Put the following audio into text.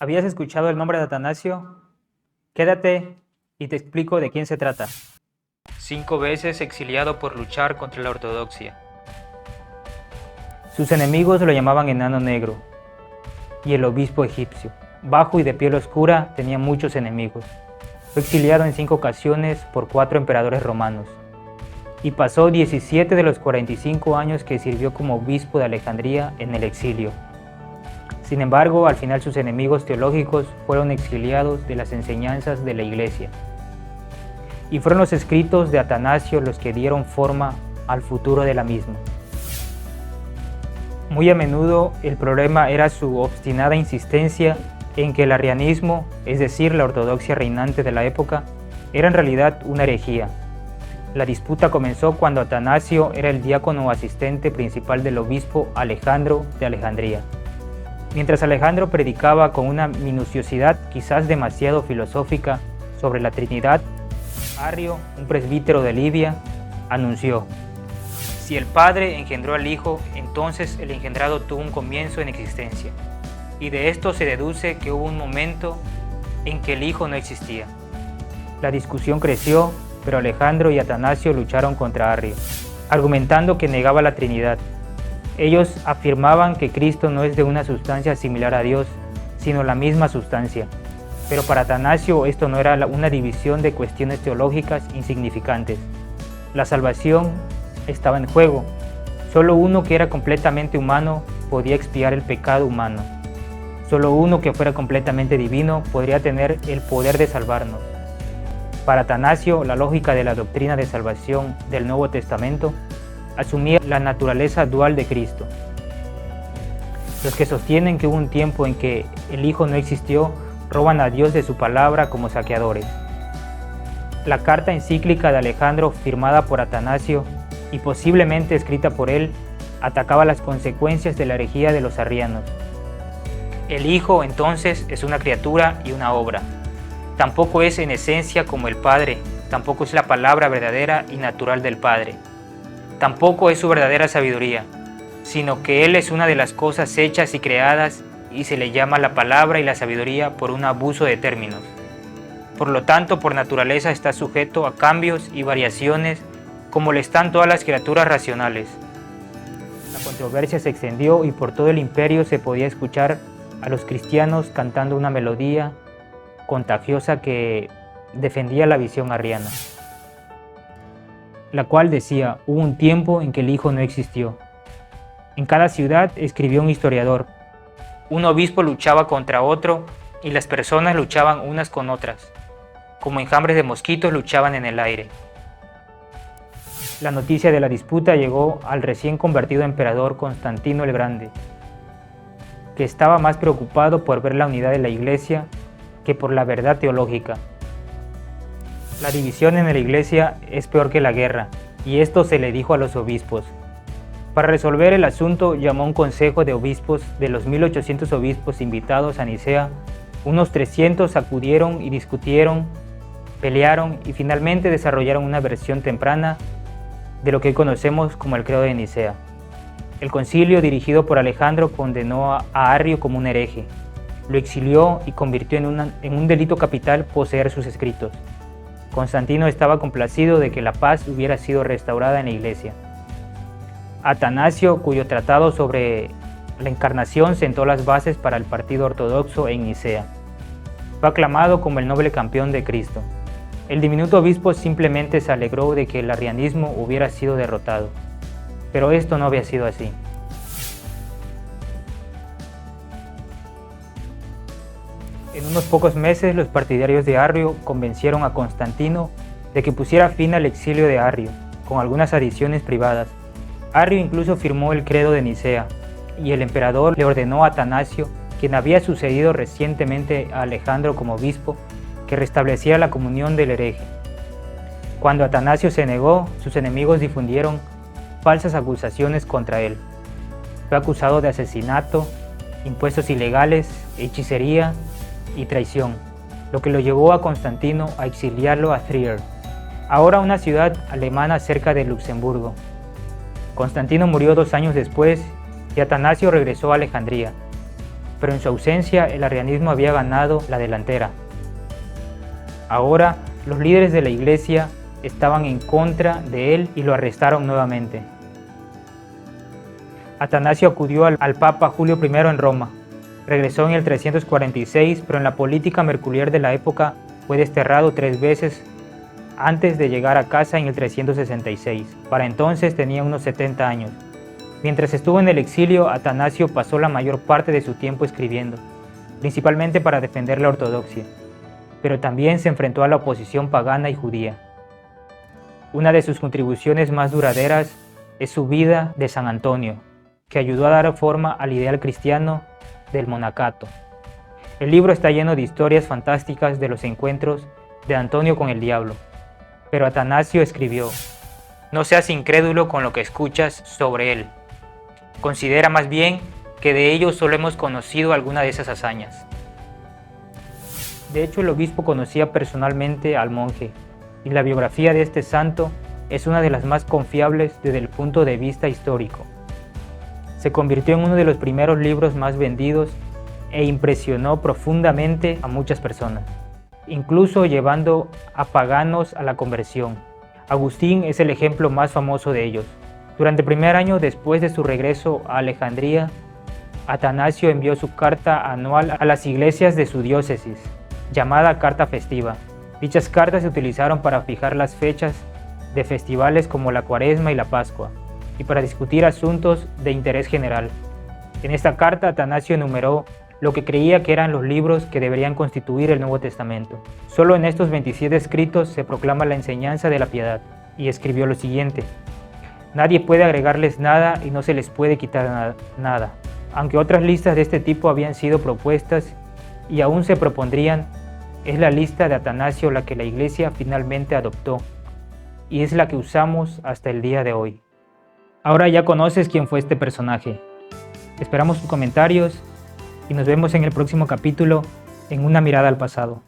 ¿Habías escuchado el nombre de Atanasio? Quédate y te explico de quién se trata. 5 veces exiliado por luchar contra la ortodoxia. Sus enemigos lo llamaban Enano Negro, y el obispo egipcio, bajo y de piel oscura, tenía muchos enemigos. Fue exiliado en 5 ocasiones por 4 emperadores romanos, y pasó 17 de los 45 años que sirvió como obispo de Alejandría en el exilio. Sin embargo, al final sus enemigos teológicos fueron exiliados de las enseñanzas de la Iglesia. Y fueron los escritos de Atanasio los que dieron forma al futuro de la misma. Muy a menudo el problema era su obstinada insistencia en que el arrianismo, es decir, la ortodoxia reinante de la época, era en realidad una herejía. La disputa comenzó cuando Atanasio era el diácono asistente principal del obispo Alejandro de Alejandría. Mientras Alejandro predicaba con una minuciosidad quizás demasiado filosófica sobre la Trinidad, Arrio, un presbítero de Libia, anunció: si el Padre engendró al Hijo, entonces el engendrado tuvo un comienzo en existencia, y de esto se deduce que hubo un momento en que el Hijo no existía. La discusión creció, pero Alejandro y Atanasio lucharon contra Arrio, argumentando que negaba la Trinidad. Ellos afirmaban que Cristo no es de una sustancia similar a Dios, sino la misma sustancia. Pero para Atanasio esto no era una división de cuestiones teológicas insignificantes. La salvación estaba en juego. Solo uno que era completamente humano podía expiar el pecado humano. Solo uno que fuera completamente divino podría tener el poder de salvarnos. Para Atanasio, la lógica de la doctrina de salvación del Nuevo Testamento asumía la naturaleza dual de Cristo. Los que sostienen que hubo un tiempo en que el Hijo no existió, roban a Dios de su palabra como saqueadores. La carta encíclica de Alejandro, firmada por Atanasio y posiblemente escrita por él, atacaba las consecuencias de la herejía de los arrianos. El Hijo, entonces, es una criatura y una obra. Tampoco es en esencia como el Padre, tampoco es la palabra verdadera y natural del Padre. Tampoco es su verdadera sabiduría, sino que Él es una de las cosas hechas y creadas, y se le llama la palabra y la sabiduría por un abuso de términos. Por lo tanto, por naturaleza está sujeto a cambios y variaciones, como le están todas las criaturas racionales. La controversia se extendió y por todo el imperio se podía escuchar a los cristianos cantando una melodía contagiosa que defendía la visión arriana, la cual decía: hubo un tiempo en que el Hijo no existió. En cada ciudad, escribió un historiador, un obispo luchaba contra otro y las personas luchaban unas con otras, como enjambres de mosquitos luchaban en el aire. La noticia de la disputa llegó al recién convertido emperador Constantino el Grande, que estaba más preocupado por ver la unidad de la Iglesia que por la verdad teológica. La división en la Iglesia es peor que la guerra, y esto se le dijo a los obispos. Para resolver el asunto llamó a un consejo de obispos. De los 1800 obispos invitados a Nicea, unos 300 acudieron y discutieron, pelearon y finalmente desarrollaron una versión temprana de lo que hoy conocemos como el Credo de Nicea. El concilio dirigido por Alejandro condenó a Arrio como un hereje, lo exilió y convirtió en un delito capital poseer sus escritos. Constantino estaba complacido de que la paz hubiera sido restaurada en la Iglesia. Atanasio, cuyo tratado sobre la encarnación sentó las bases para el partido ortodoxo en Nicea, fue aclamado como el noble campeón de Cristo. El diminuto obispo simplemente se alegró de que el arrianismo hubiera sido derrotado, pero esto no había sido así. En unos pocos meses, los partidarios de Arrio convencieron a Constantino de que pusiera fin al exilio de Arrio, con algunas adiciones privadas. Arrio incluso firmó el Credo de Nicea, y el emperador le ordenó a Atanasio, quien había sucedido recientemente a Alejandro como obispo, que restableciera la comunión del hereje. Cuando Atanasio se negó, sus enemigos difundieron falsas acusaciones contra él. Fue acusado de asesinato, impuestos ilegales, hechicería y traición, lo que lo llevó a Constantino a exiliarlo a Trier, ahora una ciudad alemana cerca de Luxemburgo. Constantino murió 2 años después y Atanasio regresó a Alejandría. pero en su ausencia el arrianismo había ganado la delantera. Ahora los líderes de la Iglesia estaban en contra de él y lo arrestaron nuevamente. Atanasio acudió al Papa Julio I en Roma. Regresó en el 346, pero en la política mercurial de la época fue desterrado 3 veces antes de llegar a casa en el 366. Para entonces tenía unos 70 años. Mientras estuvo en el exilio, Atanasio pasó la mayor parte de su tiempo escribiendo, principalmente para defender la ortodoxia, pero también se enfrentó a la oposición pagana y judía. Una de sus contribuciones más duraderas es su vida de San Antonio, que ayudó a dar forma al ideal cristiano del monacato. El libro está lleno de historias fantásticas de los encuentros de Antonio con el diablo, pero Atanasio escribió: no seas incrédulo con lo que escuchas sobre él. Considera más bien que de ellos solo hemos conocido alguna de esas hazañas. De hecho, el obispo conocía personalmente al monje, y la biografía de este santo es una de las más confiables desde el punto de vista histórico. Se convirtió en uno de los primeros libros más vendidos e impresionó profundamente a muchas personas, incluso llevando a paganos a la conversión. Agustín es el ejemplo más famoso de ellos. Durante el primer año después de su regreso a Alejandría, Atanasio envió su carta anual a las iglesias de su diócesis, llamada Carta Festiva. Dichas cartas se utilizaron para fijar las fechas de festivales como la Cuaresma y la Pascua, y para discutir asuntos de interés general. En esta carta, Atanasio enumeró lo que creía que eran los libros que deberían constituir el Nuevo Testamento. Solo en estos 27 escritos se proclama la enseñanza de la piedad, y escribió lo siguiente: nadie puede agregarles nada y no se les puede quitar nada. Aunque otras listas de este tipo habían sido propuestas y aún se propondrían, es la lista de Atanasio la que la Iglesia finalmente adoptó, y es la que usamos hasta el día de hoy. Ahora ya conoces quién fue este personaje. Esperamos tus comentarios y nos vemos en el próximo capítulo en Una mirada al pasado.